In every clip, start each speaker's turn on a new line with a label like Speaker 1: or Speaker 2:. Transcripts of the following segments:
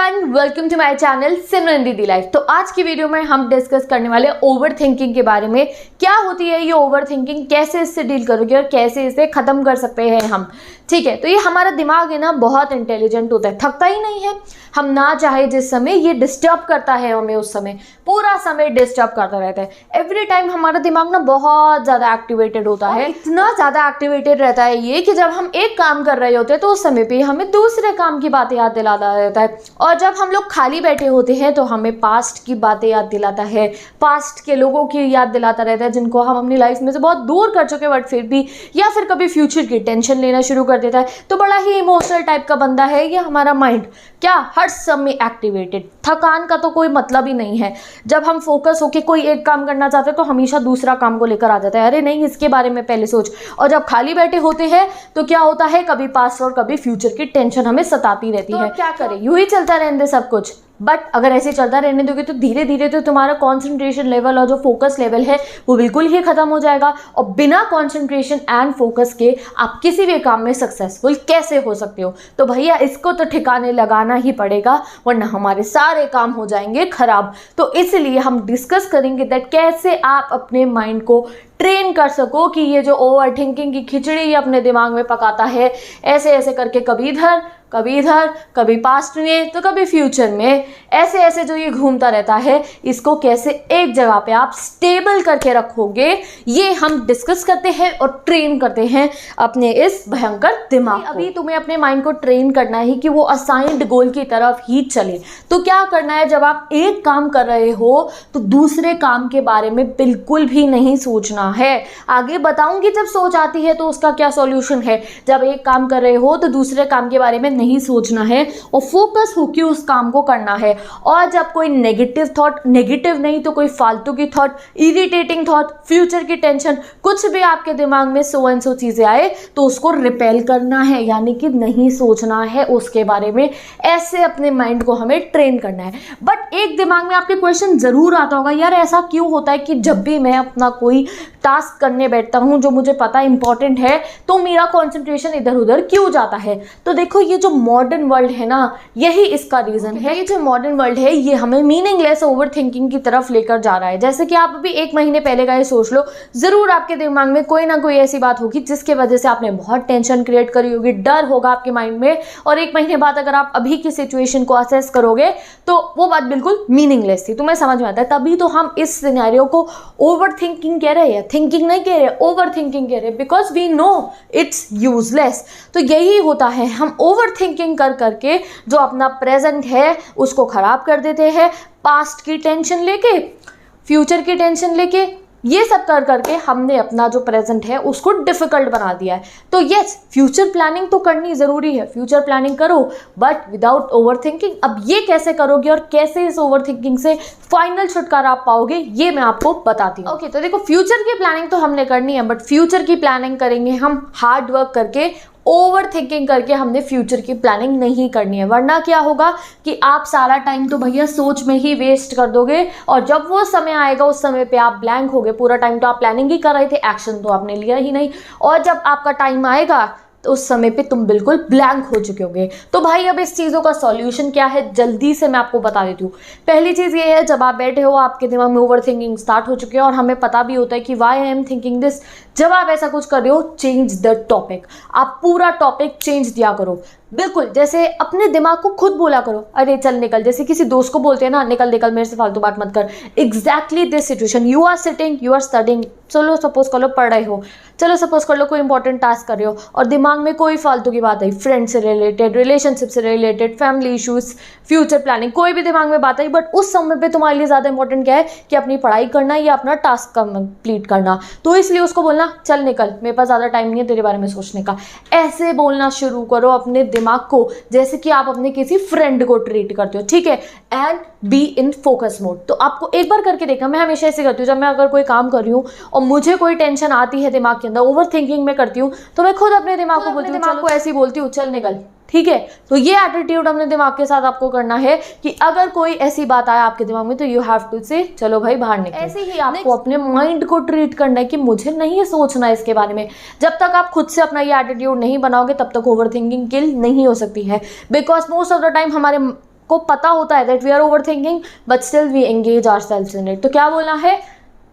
Speaker 1: Everyone, welcome to my channel Simran दीदी life. तो आज की वीडियो में हम डिस्कस करने वाले ओवर थिंकिंग के बारे में। क्या होती है ये ओवर थिंकिंग, कैसे इससे डील करोगे और कैसे इसे ख़त्म कर सकते हैं हम। ठीक है, तो ये हमारा दिमाग है ना, बहुत इंटेलिजेंट होता है, थकता ही नहीं है। हम ना चाहे जिस समय ये डिस्टर्ब करता है हमें, उस समय पूरा समय डिस्टर्ब करता रहता है। एवरी टाइम हमारा दिमाग ना बहुत ज़्यादा एक्टिवेटेड होता है, इतना ज़्यादा एक्टिवेटेड रहता है ये कि जब हम एक काम कर रहे होते हैं तो उस समय पे हमें दूसरे काम की बातें याद दिलाता रहता है। और जब हम लोग खाली बैठे होते हैं तो हमें पास्ट की बातें याद दिलाता है, पास्ट के लोगों की याद दिलाता रहता है जिनको हम अपनी लाइफ में से बहुत दूर कर चुके हैं, बट फिर भी, या फिर कभी फ्यूचर की टेंशन लेना शुरू कर देता है। तो बड़ा ही इमोशनल टाइप का बंदा है ये हमारा माइंड, क्या हर समय एक्टिवेटेड। थकान का तो कोई मतलब ही नहीं है। जब हम फोकस होके कोई एक काम करना चाहते हैं तो हमेशा दूसरा काम को लेकर आ जाता है, अरे नहीं इसके बारे में पहले सोच। और जब खाली बैठे होते हैं तो क्या होता है, कभी पास्ट और कभी फ्यूचर की टेंशन हमें सताती रहती है। क्या करें, यूं ही चलता रहने दे सब कुछ। बट अगर ऐसे चलता रहने दोगे तो धीरे धीरे तो तुम्हारा कंसंट्रेशन लेवल और जो फोकस लेवल है वो बिल्कुल ही खत्म हो जाएगा। और बिना कंसंट्रेशन एंड फोकस के आप किसी भी काम में सक्सेसफुल कैसे हो सकते हो। तो भैया इसको तो ठिकाने लगाना ही पड़ेगा, वरना हमारे सारे काम हो जाएंगे खराब। तो इसलिए हम डिस्कस करेंगे दैट कैसे आप अपने माइंड को ट्रेन कर सको कि ये जो ओवर थिंकिंग की खिचड़ी अपने दिमाग में पकाता है, ऐसे ऐसे करके कभी इधर कभी पास्ट में तो कभी फ्यूचर में, ऐसे ऐसे जो ये घूमता रहता है, इसको कैसे एक जगह पे आप स्टेबल करके रखोगे, ये हम डिस्कस करते हैं और ट्रेन करते हैं अपने इस भयंकर दिमाग को। अभी तुम्हें अपने माइंड को ट्रेन करना है कि वो असाइंड गोल की तरफ ही चले। तो क्या करना है, जब आप एक काम कर रहे हो तो दूसरे काम के बारे में बिल्कुल भी नहीं सोचना है। आगे बताऊंगी जब सोच आती है तो उसका क्या सॉल्यूशन है। जब एक काम कर रहे हो तो दूसरे काम के बारे में नहीं सोचना है और फोकस होकर उस काम को करना है। और जब कोई नेगेटिव थॉट, नेगेटिव नहीं तो कोई फालतू की थॉट, इरिटेटिंग थॉट, फ्यूचर की टेंशन, कुछ भी आपके दिमाग में सो एंड सो चीजें आए तो उसको रिपेल करना है, यानी कि नहीं सोचना है उसके बारे में। ऐसे अपने माइंड को हमें ट्रेन करना है। बट एक दिमाग में आपके क्वेश्चन जरूर आता होगा, यार ऐसा क्यों होता है कि जब भी मैं अपना कोई टास्क करने बैठता हूं जो मुझे पता इंपॉर्टेंट है तो मेरा कंसंट्रेशन इधर उधर क्यों जाता है। तो देखो, ये जो मॉडर्न वर्ल्ड है ना, यही इसका रीजन है। ये जो मॉडर्न वर्ल्ड है ये हमें मीनिंगलेस ओवर थिंकिंग की तरफ लेकर जा रहा है। जैसे कि आप अभी 1 महीने पहले का ये सोच लो, जरूर आपके दिमाग में कोई ना कोई ऐसी बात होगी जिसके वजह से आपने बहुत टेंशन क्रिएट करी होगी, डर होगा आपके माइंड में। और 1 महीने बाद अगर आप अभी की सिचुएशन को असेस करोगे तो वो बात बिल्कुल मीनिंगलेस थी। तुम्हें समझ में आता है, तभी तो हम इस सिनेरियो को ओवर थिंकिंग कह रहे हैं, थिंकिंग नहीं कह रहे, ओवर थिंकिंग कह रहे, because we know it's useless. तो यही होता है, हम ओवर थिंकिंग कर करके जो अपना प्रेजेंट है उसको खराब कर देते हैं, पास्ट की टेंशन लेके, फ्यूचर की टेंशन लेके, ये सब कर करके हमने अपना जो प्रेजेंट है उसको डिफिकल्ट बना दिया है। तो यस, फ्यूचर प्लानिंग तो करनी ज़रूरी है, फ्यूचर प्लानिंग करो, बट विदाउट ओवर थिंकिंग। अब ये कैसे करोगे और कैसे इस ओवर थिंकिंग से फाइनल छुटकारा आप पाओगे, ये मैं आपको बताती हूँ। ओके, तो देखो, फ्यूचर की प्लानिंग तो हमने करनी है, बट फ्यूचर की प्लानिंग करेंगे हम हार्ड वर्क करके, ओवर थिंकिंग करके हमने फ्यूचर की प्लानिंग नहीं करनी है। वरना क्या होगा कि आप सारा टाइम तो भैया सोच में ही वेस्ट कर दोगे, और जब वो समय आएगा उस समय पे आप ब्लैंक हो गए। पूरा टाइम तो आप प्लानिंग ही कर रहे थे, एक्शन तो आपने लिया ही नहीं। और जब आपका टाइम आएगा तो उस समय पे तुम बिल्कुल ब्लैंक हो चुके होगे। तो भाई अब इस चीज़ों का सॉल्यूशन क्या है, जल्दी से मैं आपको बता देती हूँ। पहली चीज़ ये है, जब आप बैठे हो आपके दिमाग में ओवर थिंकिंग स्टार्ट हो चुकी है और हमें पता भी होता है कि why I am thinking this, जब आप ऐसा कुछ कर रहे हो, चेंज द टॉपिक। आप पूरा टॉपिक चेंज दिया करो। बिल्कुल जैसे अपने दिमाग को खुद बोला करो, अरे चल निकल, जैसे किसी दोस्त को बोलते हैं ना, निकल निकल मेरे से फालतू बात मत कर। Exactly this situation, you are sitting, you are studying, चलो सपोज कर लो पढ़ रहे हो, चलो सपोज कर लो कोई इंपॉर्टेंट टास्क कर रहे हो और दिमाग में कोई फालतू की बात आई, फ्रेंड से रिलेटेड, रिलेशनशिप से related, family issues, future planning, कोई भी दिमाग में बात आई, बट उस समय पे तुम्हारे लिए ज़्यादा इंपॉर्टेंट क्या है कि अपनी पढ़ाई करना या अपना टास्क कंप्लीट करना। तो इसलिए उसको बोलना, चल निकल, मेरे पास ज़्यादा टाइम नहीं है तेरे बारे में सोचने का। ऐसे बोलना शुरू करो अपने दिमाग को, जैसे कि आप अपने किसी फ्रेंड को ट्रीट करते हो, ठीक है। And be in focus mode. तो आपको एक बार करके देखना, मैं हमेशा ऐसे करती हूँ, जब मैं अगर कोई काम कर रही हूँ और मुझे कोई टेंशन आती है दिमाग के अंदर, ओवर थिंकिंग में करती हूँ, तो मैं खुद अपने दिमाग को बोलती हूँ, दिमाग को ऐसी बोलती हूँ, चल निकल, ठीक है। तो ये एटीट्यूड अपने दिमाग के साथ आपको करना है कि अगर कोई ऐसी बात आए आपके दिमाग में तो यू हैव टू से चलो भाई बाहर निकल। ऐसे ही आपको अपने माइंड को ट्रीट करना है कि मुझे नहीं सोचना है इसके बारे में। जब तक आप खुद से अपना ये एटीट्यूड नहीं बनाओगे तब तक ओवर थिंकिंग किल नहीं हो सकती है, because most of the time हमारे को पता होता है that we are over thinking but still we engage ourselves in it. तो क्या बोलना है,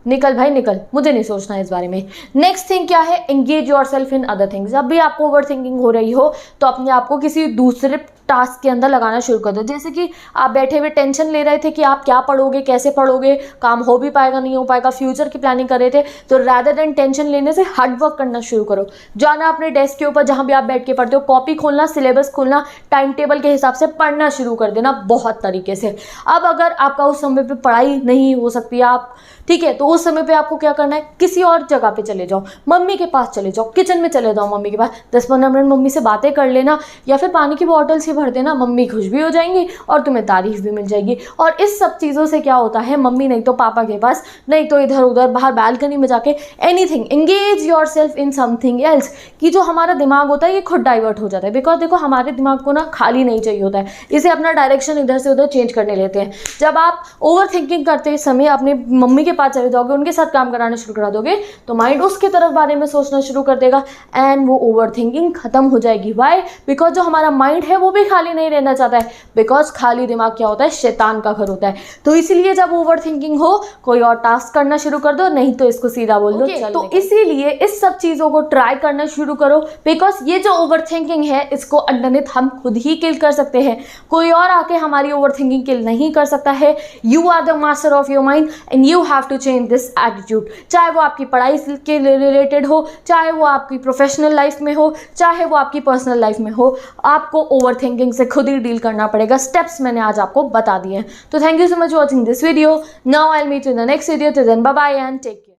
Speaker 1: निकल भाई निकल, मुझे नहीं सोचना है इस बारे में। नेक्स्ट थिंग क्या है, engage yourself in other things. जब भी आपको ओवर थिंकिंग हो रही हो तो अपने आप को किसी दूसरे टास्क के अंदर लगाना शुरू कर दो। जैसे कि आप बैठे हुए टेंशन ले रहे थे कि आप क्या पढ़ोगे, कैसे पढ़ोगे, काम हो भी पाएगा नहीं हो पाएगा, फ्यूचर की प्लानिंग कर रहे थे, तो रैदर देन टेंशन लेने से हार्ड वर्क करना शुरू करो। जाना अपने डेस्क के ऊपर जहाँ भी आप बैठ के पढ़ते हो, कॉपी खोलना, सिलेबस खोलना, टाइम टेबल के हिसाब से पढ़ना शुरू कर देना बहुत तरीके से। अब अगर आपका उस समय पे पढ़ाई नहीं हो सकती आप, ठीक है, तो उस समय पे आपको क्या करना है, किसी और जगह पे चले जाओ, मम्मी के पास चले जाओ, किचन में चले जाओ, मम्मी के पास 10-15 मिनट मम्मी से बातें कर लेना, या फिर पानी की बॉटल से भर देना, मम्मी खुश भी हो जाएंगी और तुम्हें तारीफ भी मिल जाएगी। और इस सब चीज़ों से क्या होता है, मम्मी नहीं तो पापा के पास, नहीं तो इधर उधर बाहर बालकनी में जाके anything, engage yourself in something else, कि जो हमारा दिमाग होता है ये खुद डाइवर्ट हो जाता है। बिकॉज देखो हमारे दिमाग को ना खाली नहीं चाहिए होता है, इसे अपना डायरेक्शन इधर से उधर चेंज करने लेते हैं। जब आप ओवर थिंकिंग करते समय अपने मम्मी के पास चले जाओगे, उनके साथ काम कराना शुरू करा दोगे, तो माइंड उसके तरफ बारे में सोचना शुरू कर देगा एंड वो ओवर थिंकिंग खत्म हो जाएगी। वाई? बिकॉज जो हमारा माइंड है वो भी खाली नहीं रहना चाहता है, बिकॉज खाली दिमाग क्या होता है, शैतान का घर होता है। तो इसीलिए जब ओवर थिंकिंग हो, कोई और टास्क करना शुरू कर दो, नहीं तो इसको सीधा बोल दो चल। तो इसीलिए इस सब चीज़ों को ट्राई करना शुरू करो, बिकॉज ये जो ओवर थिंकिंग है इसको अंडरनेथ हम खुद ही किल कर सकते हैं, कोई और आके हमारी ओवर थिंकिंग किल नहीं कर सकता है। You are the master of your mind and you have to change this attitude. चाहे वो आपकी पढ़ाई के रिलेटेड हो, चाहे वो आपकी प्रोफेशनल लाइफ में हो, चाहे वो आपकी पर्सनल लाइफ में हो, आपको ओवर थिंकिंग से खुद ही डील करना पड़ेगा। स्टेप्स मैंने आज आपको बता दिए हैं। तो thank you so much watching this video. Now I will meet you in the next video. Till then bye bye and take care.